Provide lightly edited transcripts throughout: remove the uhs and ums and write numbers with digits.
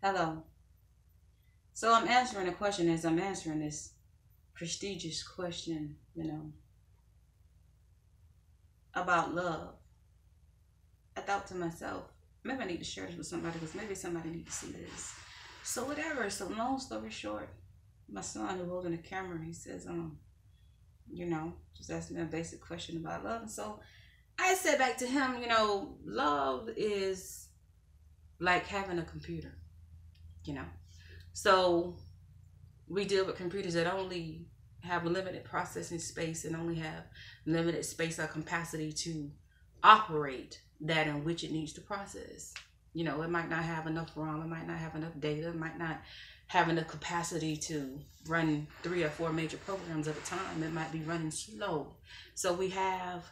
Hello. So I'm answering a question as I'm answering this prestigious question, about love. I thought to myself, maybe I need to share this with somebody because maybe somebody needs to see this. So whatever. So long story short, my son who holding the camera, he says, just asked me a basic question about love. And so I said back to him, love is like having a computer, you know. So we deal with computers that only have limited processing space and only have limited space or capacity to operate that in which it needs to process. It might not have enough RAM, it might not have enough data, it might not have enough capacity to run 3 or 4 major programs at a time. It might be running slow. So we have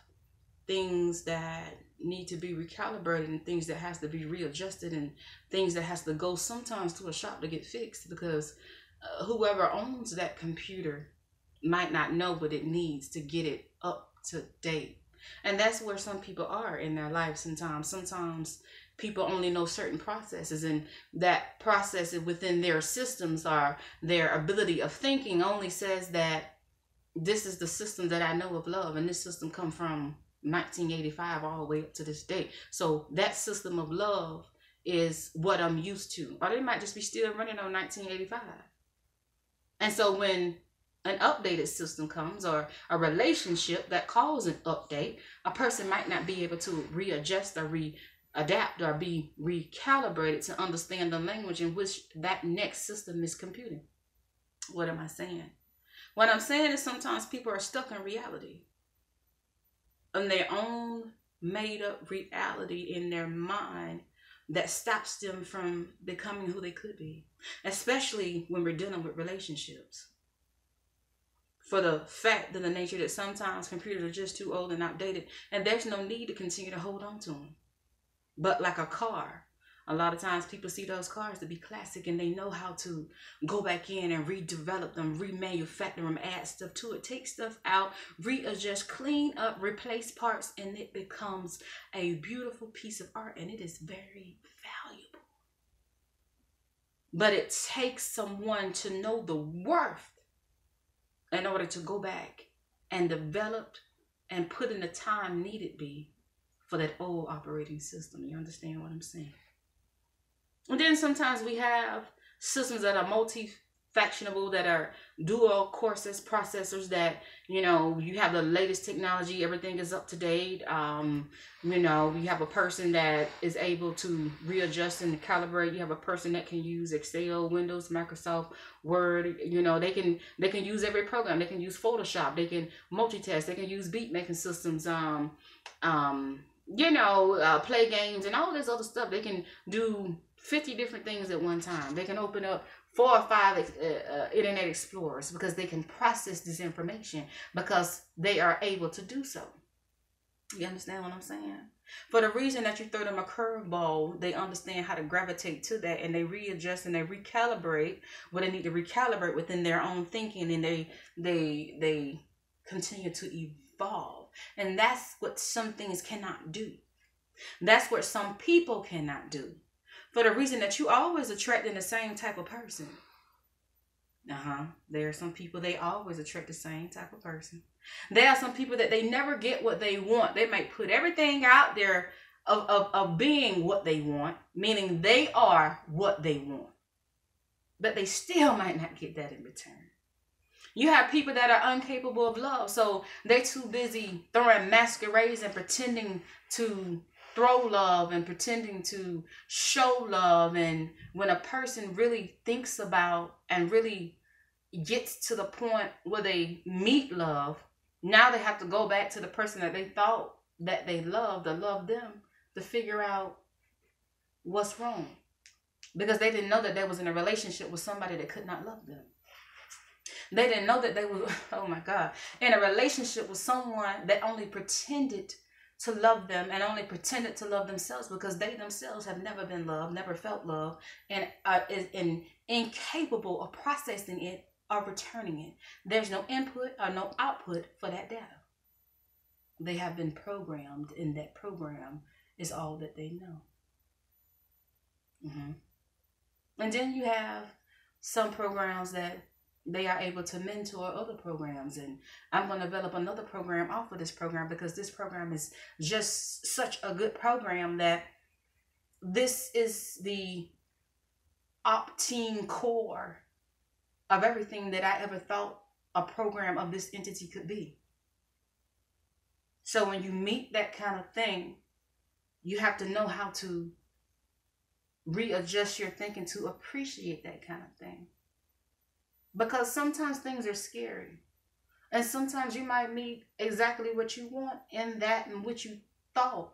things that need to be recalibrated and things that has to be readjusted and things that has to go sometimes to a shop to get fixed because whoever owns that computer might not know what it needs to get it up to date. And that's where some people are in their life sometimes. Sometimes people only know certain processes, and that process within their systems or their ability of thinking only says that this is the system that I know of love, and this system come from 1985 all the way up to this day. So that system of love is what I'm used to. Or they might just be still running on 1985. And so when an updated system comes or a relationship that calls an update, a person might not be able to readjust or readapt or be recalibrated to understand the language in which that next system is computing. What am I saying? What I'm saying is sometimes people are stuck in reality, in their own made up reality in their mind that stops them from becoming who they could be, especially when we're dealing with relationships. For the fact and the nature that sometimes computers are just too old and outdated, and there's no need to continue to hold on to them. But like a car, a lot of times people see those cars to be classic and they know how to go back in and redevelop them, remanufacture them, add stuff to it, take stuff out, readjust, clean up, replace parts, and it becomes a beautiful piece of art, and it is very valuable. But it takes someone to know the worth in order to go back and develop and put in the time needed be for that old operating system. You understand what I'm saying? And then sometimes we have systems that are multi-factionable, that are dual courses processors, that you have the latest technology, everything is up to date. You have a person that is able to readjust and calibrate. You have a person that can use Excel, Windows, Microsoft Word. They can use every program. They can use Photoshop. They can multitask. They can use beat making systems. Play games and all this other stuff. They can do 50 different things at one time. They can open up 4 or 5 Internet Explorers because they can process this information because they are able to do so. You understand what I'm saying? For the reason that you throw them a curveball, they understand how to gravitate to that, and they readjust and they recalibrate what they need to recalibrate within their own thinking, and they continue to evolve. And that's what some things cannot do. That's what some people cannot do. For the reason that you always attracting the same type of person. There are some people, they always attract the same type of person. There are some people that they never get what they want. They might put everything out there of being what they want, meaning they are what they want. But they still might not get that in return. You have people that are incapable of love, so they're too busy throwing masquerades and pretending to throw love and pretending to show love. And when a person really thinks about and really gets to the point where they meet love, now they have to go back to the person that they thought that they loved or loved them to figure out what's wrong, because they didn't know that they was in a relationship with somebody that could not love them. They didn't know that they were, oh my God, in a relationship with someone that only pretended to love them and only pretended to love themselves, because they themselves have never been loved, never felt love, and is incapable of processing it or returning it. There's no input or no output for that data. They have been programmed, and that program is all that they know. And then you have some programs that they are able to mentor other programs. And I'm going to develop another program off of this program, because this program is just such a good program that this is the opting core of everything that I ever thought a program of this entity could be. So when you meet that kind of thing, you have to know how to readjust your thinking to appreciate that kind of thing. Because sometimes things are scary. And sometimes you might meet exactly what you want in that and what you thought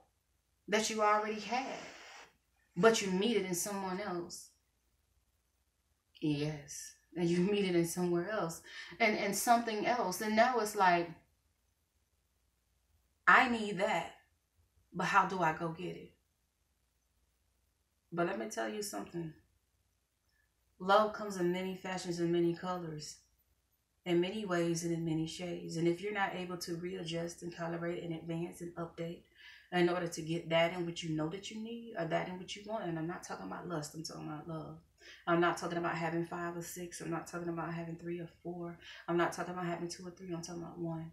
that you already had. But you meet it in someone else. Yes. And you meet it in somewhere else. And something else. And now it's like, I need that. But how do I go get it? But let me tell you something. Love comes in many fashions and many colors, in many ways and in many shades. And if you're not able to readjust and tolerate and advance and update in order to get that in what you know that you need, or that in what you want, and I'm not talking about lust, I'm talking about love. I'm not talking about having 5 or 6. I'm not talking about having 3 or 4. I'm not talking about having 2 or 3. I'm talking about 1.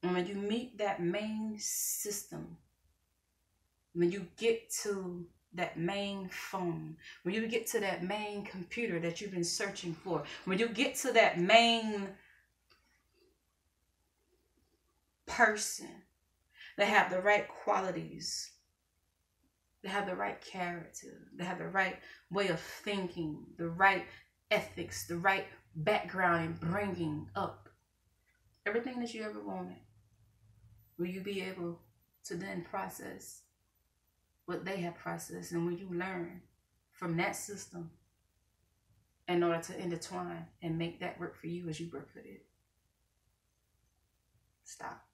And when you meet that main system, when you get to that main phone, when you get to that main computer that you've been searching for, when you get to that main person that have the right qualities, they have the right character, they have the right way of thinking, the right ethics, the right background in bringing up everything that you ever wanted, will you be able to then process what they have processed? And when you learn from that system in order to intertwine and make that work for you as you work for it, stop.